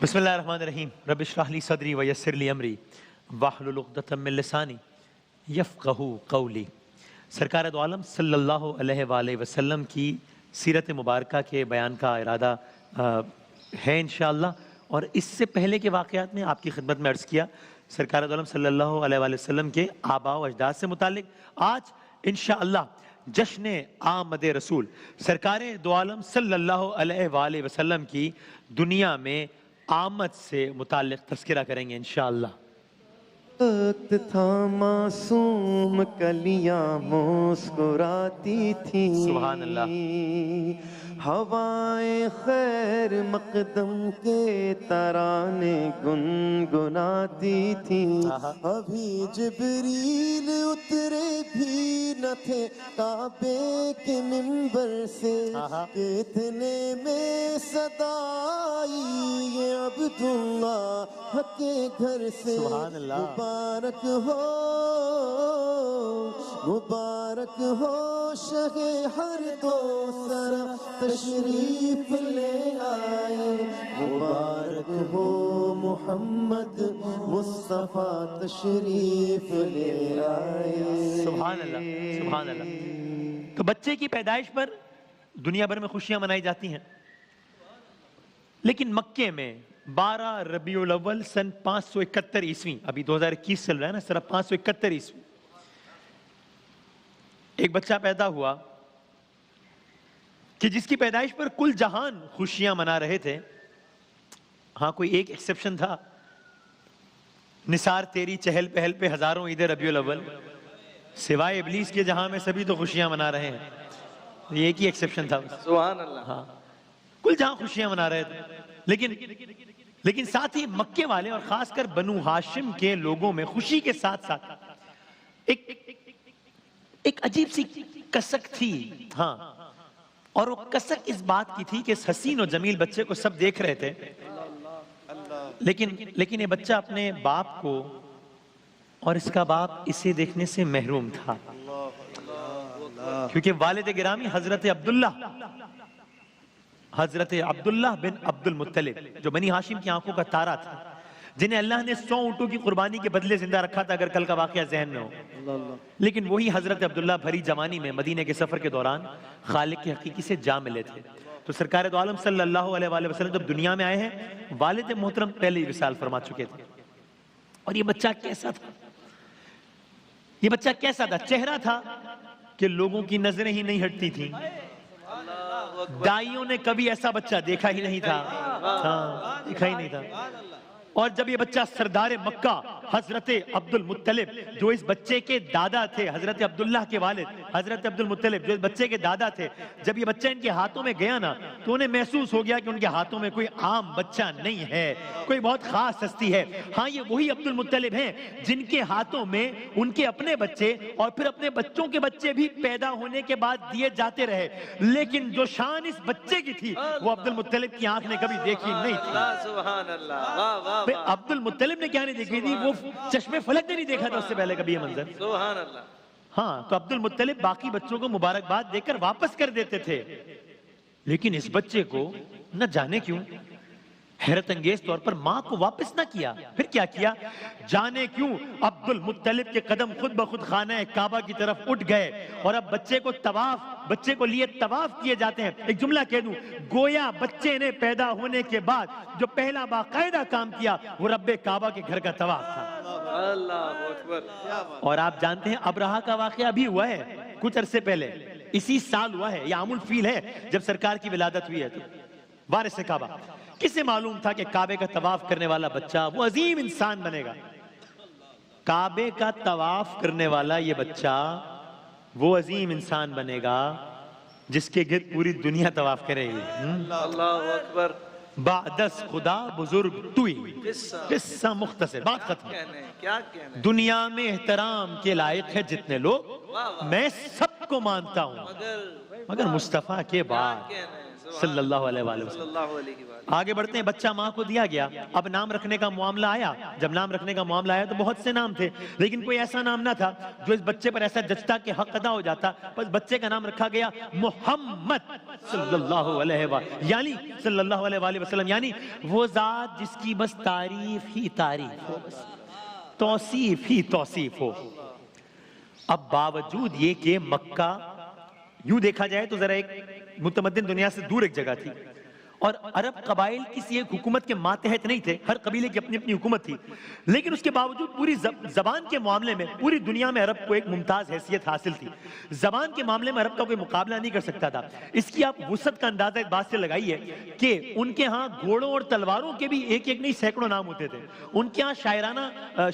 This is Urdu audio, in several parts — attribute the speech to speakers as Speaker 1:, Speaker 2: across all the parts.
Speaker 1: بسم اللہ الرحمن الرحیم رب اشرح لی صدری ویسر لی امری واحلل عقدۃ من لسانی یفقہوا قولی۔ سرکار دو عالم صلی اللہ علیہ وآلہ وسلم کی سیرت مبارکہ کے بیان کا ارادہ ہے انشاءاللہ، اور اس سے پہلے کے واقعات میں آپ کی خدمت میں عرض کیا سرکار دو عالم صلی اللہ علیہ وآلہ وسلم کے آباء و اجداد سے متعلق۔ آج انشاءاللہ جشن آمد رسول سرکار دو عالم صلی اللہ علیہ وآلہ وسلم کی دنیا میں آمد سے متعلق تذکرہ کریں گے انشاءاللہ۔
Speaker 2: وقت تھا معصوم کلیاں مسکراتی تھیں،
Speaker 1: سبحان اللہ۔
Speaker 2: ہوائیں خیر مقدم کے ترانے گنگناتی تھیں، ابھی جبریل اترے بھی نہ تھے کعبے کے منبر سے، اتنے میں صدا آئی یہ عبداللہ کے گھر سے،
Speaker 1: سبحان اللہ۔
Speaker 2: مبارک ہو شہ ہر دو سرا تشریف لے آئے، مبارک ہو محمد مصطفیٰ تشریف لے آئے۔
Speaker 1: سبحان اللہ سبحان اللہ۔ تو بچے کی پیدائش پر دنیا بھر میں خوشیاں منائی جاتی ہیں، لیکن مکے میں 12 ربیع الاول سن 571 عیسوی، ابھی 2021 چل رہا ہے نا، سر 571 عیسوی، ایک بچہ پیدا ہوا کہ جس کی پیدائش پر کل جہان خوشیاں منا رہے تھے۔ ہاں کوئی ایک ایکسیپشن تھا، نثار تیری چہل پہل پہ ہزاروں عید ربیع الاول، سوائے ابلیس کے جہاں میں سبھی تو خوشیاں منا رہے ہیں، یہ ایک ہی ایکسیپشن تھا۔
Speaker 2: سبحان اللہ۔
Speaker 1: ہاں کل جہاں خوشیاں منا رہے تھے، لیکن ساتھ ہی مکے والے اور خاص کر بنو ہاشم کے لوگوں میں خوشی کے ساتھ ساتھ ایک عجیب سی کسک تھی۔ ہاں، اور وہ کسک اس بات کی تھی کہ اس حسین و جمیل بچے کو سب دیکھ رہے تھے، لیکن یہ بچہ اپنے باپ کو اور اس کا باپ اسے دیکھنے سے محروم تھا، کیونکہ والد گرامی حضرت عبداللہ بن عبد المطلب جو بنی ہاشم کی آنکھوں کا تارا تھا، جنہیں اللہ نے 100 اونٹوں کی قربانی کے بدلے زندہ رکھا تھا، اگر کل کا واقعہ ذہن میں ہو، لیکن وہی حضرت عبداللہ بھری جوانی میں مدینے کے سفر کے دوران خالق کے حقیقی سے جا ملے تھے۔ تو سرکار دو عالم صلی اللہ علیہ وآلہ وسلم جب دنیا میں آئے ہیں، والد محترم پہلے ہی وصال فرما چکے تھے، اور یہ بچہ کیسا تھا؟ یہ بچہ کیسا تھا؟ چہرہ تھا کہ لوگوں کی نظریں ہی نہیں ہٹتی تھیں، دائیوں نے کبھی ایسا بچہ دیکھا ہی نہیں تھا، ہاں دیکھا ہی نہیں تھا۔ اور جب یہ بچہ سردار مکہ حضرت عبد المطلب جو اس بچے کے دادا تھے، حضرت عبداللہ کے والد حضرت عبد المطلب جو اس بچے کے دادا تھے، جب یہ بچہ ان کے ہاتھوں میں گیا نا، تو انہیں محسوس ہو گیا کہ ان کے ہاتھوں میں کوئی عام بچہ نہیں ہے، کوئی بہت خاص ہستی ہے۔ ہاں یہ وہی عبد المطلب ہیں جن کے ہاتھوں میں ان کے اپنے بچے اور پھر اپنے بچوں کے بچے بھی پیدا ہونے کے بعد دیے جاتے رہے، لیکن جو شان اس بچے کی تھی وہ عبد المطلب کی آنکھ نے کبھی دیکھی نہیں تھی۔
Speaker 2: سبحان اللہ۔
Speaker 1: عبد المطلب نے کیا نہیں دیکھی تھی؟ وہ چشمے فلک نے نہیں دیکھا تھا اس سے پہلے کبھی یہ منظر۔
Speaker 2: سبحان اللہ۔
Speaker 1: ہاں تو عبد المطلب باقی بچوں کو مبارکباد دے کر واپس کر دیتے تھے، لیکن اس بچے کو نہ جانے کیوں حیرت انگیز طور پر ماں کو واپس نہ کیا۔ پھر کیا کیا؟ جانے کیوں عبد المطلب کے قدم خود بخود خانہ کعبہ کی طرف اٹھ گئے، اور اب بچے کو لیے طواف کیے جاتے ہیں۔ ایک جملہ کہہ دوں، گویا بچے نے پیدا ہونے کے بعد جو پہلا باقاعدہ کام کیا وہ رب کعبہ کے گھر کا طواف تھا۔
Speaker 2: اللہ اکبر۔
Speaker 1: اور آپ جانتے ہیں ابرہہ کا واقعہ بھی ہوا ہے کچھ عرصے پہلے، اسی سال ہوا ہے، یہ عام الفیل ہے جب سرکار کی ولادت ہوئی ہے۔ تو وارث کعبہ، کسے معلوم تھا کہ کعبے کا طواف کرنے والا بچہ وہ عظیم انسان بنے گا؟ کعبے کا طواف کرنے والا یہ بچہ وہ عظیم انسان بنے گا جس کے گرد پوری دنیا طواف کرے گی۔
Speaker 2: اللہ اکبر۔
Speaker 1: بعدس خدا بزرگ توئی، قصہ مختصر، بات ختم۔
Speaker 2: کیا کہنے؟
Speaker 1: دنیا میں احترام کے لائق ہے جتنے لوگ، میں سب کو مانتا ہوں، مگر مصطفیٰ کے بعد صلی اللہ علیہ وآلہ
Speaker 2: صلی
Speaker 1: وسلم.
Speaker 2: اللہ علیہ وآلہ.
Speaker 1: آگے بڑھتے ہیں. بچہ ماں کو دیا گیا. اب نام رکھنے کا معاملہ آیا. جب نام رکھنے کا معاملہ آیا تو بہت سے نام تھے, لیکن کوئی ایسا نام نہ تھا جو اس بچے پر ایسا جچتا کہ حق ادا ہو جاتا. بس بچے کا نام رکھا گیا محمد صلی اللہ علیہ وآلہ, یعنی صلی اللہ علیہ وآلہ وسلم, یعنی وہ ذات جس کی بس تعریف ہی تعریف ہو, بس توصیف ہی توصیف ہو. اب باوجود یہ کہ مکہ یوں دیکھا جائے تو ذرا ایک متمدن دنیا سے دور ایک جگہ تھی, اور عرب قبائل کسی ایک حکومت کے ماتحت نہیں تھے, ہر قبیلے کی اپنی اپنی حکومت تھی, لیکن اس کے باوجود پوری زبان کے معاملے میں پوری دنیا میں عرب کو ایک ممتاز حیثیت حاصل تھی. زبان کے معاملے میں عرب کا کوئی مقابلہ نہیں کر سکتا تھا. اس کی آپ وسعت کا اندازہ اس بات سے لگائیے کہ ان کے ہاں گھوڑوں اور تلواروں کے بھی ایک ایک نہیں سینکڑوں نام ہوتے تھے. ان کے ہاں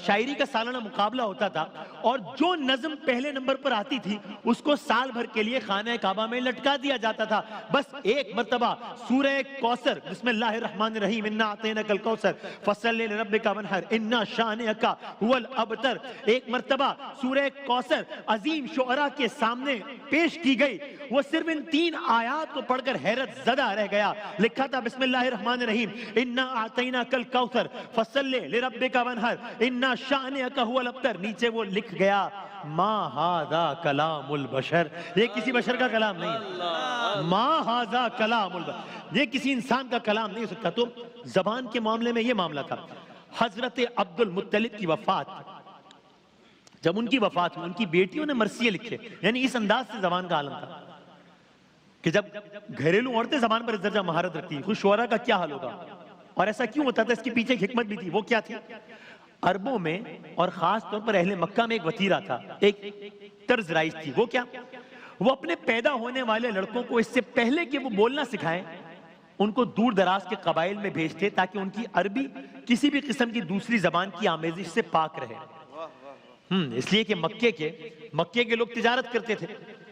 Speaker 1: شاعری کا سالانہ مقابلہ ہوتا تھا, اور جو نظم پہلے نمبر پر آتی تھی اس کو سال بھر کے لیے خانہ کعبہ میں لٹکا دیا جاتا تھا. بس ایک مرتبہ سورہ کوثر, بسم اللہ الرحمن الرحیم, انا اعطیناک الکوثر فصلی لربک وانحر انا شانئک هو الابتر, ایک مرتبہ سورہ کوثر عظیم شعراء کے سامنے پیش کی گئی. وہ صرف ان 3 آیات کو پڑھ کر حیرت زدہ رہ گیا. لکھا تھا بسم اللہ الرحمن الرحیم انا اعطیناک الکوثر فصلی لربک وانحر انا شانئک هو الابتر, نیچے وہ لکھ گیا ما ھذا کلام البشر, یہ کسی بشر کا کلام نہیں ہے. ما ھذا کلام البشر, یہ کسی انسان کا کلام نہیں ہو سکتا. تو زبان کے معاملے میں یہ معاملہ تھا. حضرت عبد المطلب کی وفات, جب ان کی وفات ہوئی, ان کی بیٹیوں نے مرثیے لکھے, یعنی اس انداز سے زبان کا عالم تھا کہ جب گھریلو عورتیں زبان پر اس درجہ مہارت رکھتی ہیں, خود شعراء کا کیا حال ہوگا. اور ایسا کیوں ہوتا تھا, اس کے پیچھے ایک حکمت بھی تھی. وہ کیا تھی؟ عربوں میں اور خاص طور پر اہل مکہ میں ایک وتیرہ تھا, ایک طرز رائج تھی. وہ کیا؟ وہ اپنے پیدا ہونے والے لڑکوں کو اس سے پہلے کہ وہ بولنا سکھائیں, ان کو دور دراز کے قبائل میں بھیجتے تاکہ ان کی عربی کسی بھی قسم کی دوسری زبان کی آمیزش سے پاک رہے. اس لیے کہ مکے کے لوگ تجارت کرتے تھے,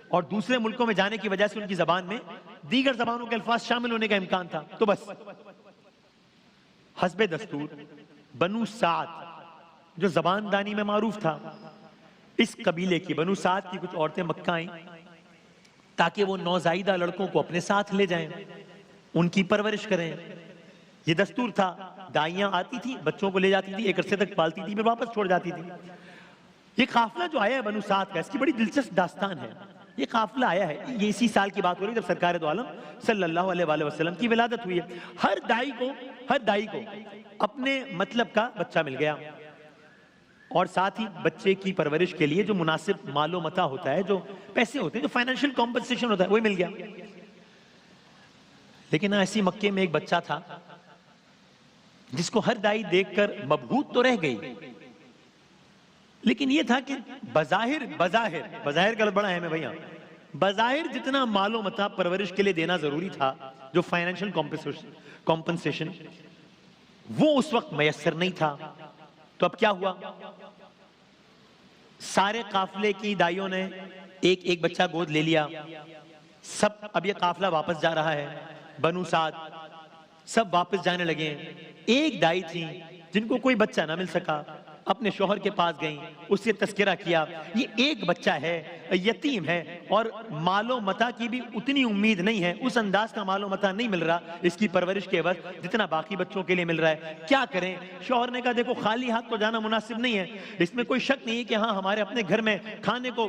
Speaker 1: اور دوسرے ملکوں میں جانے کی وجہ سے ان کی زبان میں دیگر زبانوں کے الفاظ شامل ہونے کا امکان تھا. تو بس حسب دستور بنو سعد, جو زبان دانی میں معروف تھا, اس قبیلے کی بنو سعد کی کچھ عورتیں مکہ آئیں تاکہ وہ نوزائیدہ لڑکوں کو اپنے ساتھ لے جائیں, ان کی پرورش کریں. یہ دستور تھا. دائیاں آتی تھی, بچوں کو لے جاتی تھی, ایک عرصے تک پالتی تھی, پھر واپس چھوڑ جاتی تھی. یہ قافلہ جو آیا ہے بنو سعد کا, اس کی بڑی دلچسپ داستان ہے. یہ قافلہ آیا ہے, یہ اسی سال کی بات ہو رہی ہے جب سرکار دو عالم صلی اللہ علیہ وآلہ وسلم کی ولادت ہوئی ہے. ہر دائی کو اپنے مطلب کا بچہ مل گیا, اور ساتھ ہی بچے کی پرورش کے لیے جو مناسب مال و متاع ہوتا ہے, جو پیسے ہوتے ہیں, جو فائنینشیل کمپنسیشن ہوتا ہے, وہی مل گیا. لیکن ایسی مکے میں ایک بچہ تھا جس کو ہر دائی دیکھ کر مبہوت تو رہ گئی, لیکن یہ تھا کہ بظاہر کا بڑا اہم ہے بھائیاں, بظاہر جتنا مال و متاع پرورش کے لیے دینا ضروری تھا, جو فائنینشیل کمپنسیشن, وہ اس وقت میسر نہیں تھا. تو اب کیا ہوا؟ سارے قافلے کی دائیوں نے ایک ایک بچہ گود لے لیا. سب, اب یہ قافلہ واپس جا رہا ہے, بنو سعد سب واپس جانے لگے. ایک دائی تھی جن کو کوئی بچہ نہ مل سکا, اپنے شوہر کے پاس گئیں, اس سے تذکرہ کیا, یہ ایک بچہ ہے, یتیم ہے, اور مال و متاع کی بھی اتنی امید نہیں ہے, اس انداز کا مال و متاع نہیں مل رہا اس کی پرورش کے عوض جتنا باقی بچوں کے لیے مل رہا ہے. کیا کریں؟ شوہر نے کہا دیکھو خالی ہاتھ تو جانا مناسب نہیں ہے, اس میں کوئی شک نہیں ہے کہ ہاں ہمارے اپنے گھر میں کھانے کو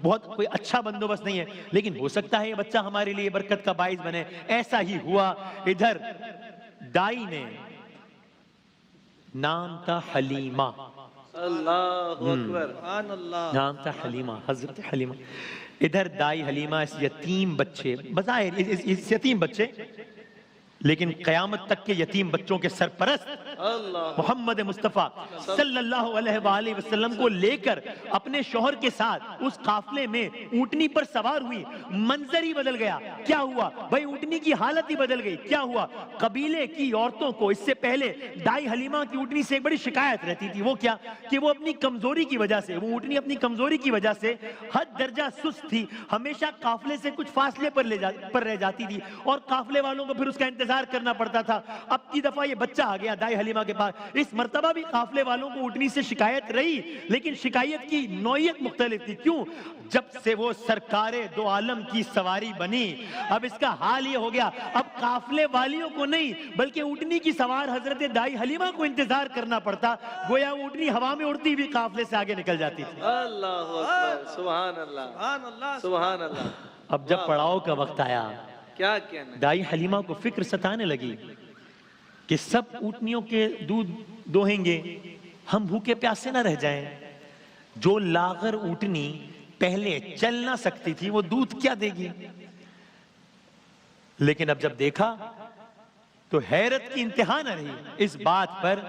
Speaker 1: بہت کوئی اچھا بندوبست نہیں ہے, لیکن ہو سکتا ہے یہ بچہ ہمارے لیے برکت کا باعث بنے. ایسا ہی ہوا. ادھر دائی نے, نام تھا حلیمہ,
Speaker 2: اللہ اکبر,
Speaker 1: نام تھا حلیمہ, حضرت حلیمہ. ادھر دائی حلیمہ اس یتیم بچے, بظاہر اس یتیم بچے, لیکن قیامت تک کے یتیم بچوں کے سرپرست محمد مصطفیٰ صلی اللہ علیہ وآلہ وسلم کو لے کر اپنے شوہر کے ساتھ اس قافلے میں اونٹنی پر سوار ہوئی. منظر ہی بدل گیا. کیا ہوا بھائی؟ اونٹنی کی حالت ہی بدل گئی. کیا ہوا؟ قبیلے کی عورتوں کو اس سے پہلے دائی حلیمہ کی اونٹنی سے ایک بڑی شکایت رہتی تھی. وہ کیا کہ وہ اپنی کمزوری کی وجہ سے, وہ اونٹنی اپنی کمزوری کی وجہ سے حد درجہ سست تھی, ہمیشہ قافلے سے کچھ فاصلے پر رہ جاتی تھی, اور قافلے والوں کو پھر اس کا انتظار انتظار کرنا پڑتا تھا. اب کی دفعہ یہ بچہ آ گیا دائی حلیمہ کے پاس. اس مرتبہ بھی قافلے والوں کو اونٹنی سے شکایت رہی, لیکن شکایت کی نوعیت مختلف تھی. کیوں؟ جب سے وہ سرکار دو عالم کی سواری بنی, اب اس کا حال یہ ہو گیا, اب قافلے والیوں کو نہیں بلکہ اونٹنی کی سوار حضرت دائی حلیمہ کو انتظار کرنا پڑتا. گویا اونٹنی ہوا میں اڑتی ہوئی قافلے سے آگے نکل جاتی تھی.
Speaker 2: اللہ اکبر, سبحان اللہ, سبحان اللہ.
Speaker 1: اب جب پڑاؤ کا وقت آیا,
Speaker 2: کیا کہنا,
Speaker 1: دائی حلیمہ کو فکر ستانے لگی کہ سب اونٹنیوں کے دودھ دوہیں گے, ہم بھوکے پیاسے نہ رہ جائیں. جو لاغر اونٹنی پہلے چل نہ سکتی تھی وہ دودھ کیا دے گی؟ لیکن اب جب دیکھا تو حیرت کی انتہا نہ رہی اس بات پر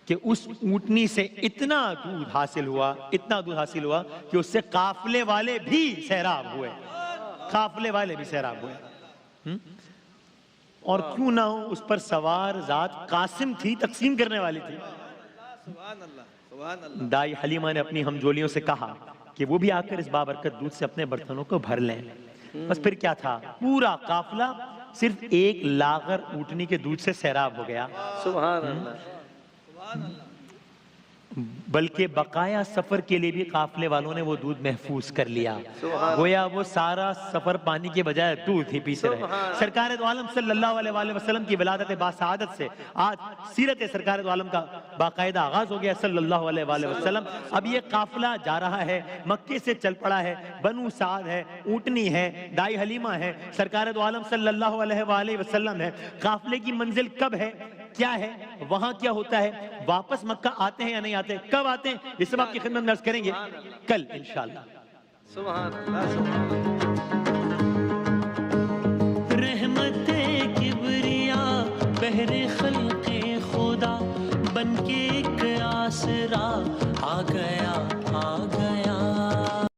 Speaker 1: کہ اس اونٹنی سے اتنا دودھ حاصل ہوا کہ اس سے قافلے والے بھی سیراب ہوئے. قافلے والے بھی سیراب ہوئے. اور کیوں نہ ہو, اس پر سوار ذات قاسم تھی, تقسیم کرنے والی تھی.
Speaker 2: سبحان اللہ, سبحان اللہ.
Speaker 1: دائی حلیمہ نے اپنی ہمجولیوں سے کہا کہ وہ بھی آ کر اس بابرکت دودھ سے اپنے برتنوں کو بھر لیں. بس پھر کیا تھا, پورا قافلہ صرف ایک لاغر اونٹنی کے دودھ سے سیراب ہو گیا.
Speaker 2: سبحان اللہ.
Speaker 1: بلکہ بقایا سفر کے لیے بھی قافلے والوں نے وہ دودھ محفوظ کر لیا. گویا وہ سارا سفر پانی کے بجائے دودھ ہی پیتے رہے. سرکار دو عالم صلی اللہ علیہ وآلہ وسلم کی ولادت باسعادت سے آج سیرت سرکار دو عالم کا باقاعدہ آغاز ہو گیا صلی اللہ علیہ وآلہ وسلم. اب یہ قافلہ جا رہا ہے, مکے سے چل پڑا ہے, بنو سعد ہے, اونٹنی ہے, دائی حلیمہ ہے, سرکار دو عالم صلی اللہ علیہ وآلہ وسلم ہے. قافلے کی منزل کب ہے, کیا ہے, وہاں کیا ہوتا ہے, واپس مکہ آتے ہیں یا نہیں آتے, کب آتے ہیں, یہ سب آپ کی خدمت میں عرض کریں گے کل انشاءاللہ.
Speaker 2: سبحان اللہ, سبحان اللہ.
Speaker 3: رحمت کبریا بہر خلق خدا بن کے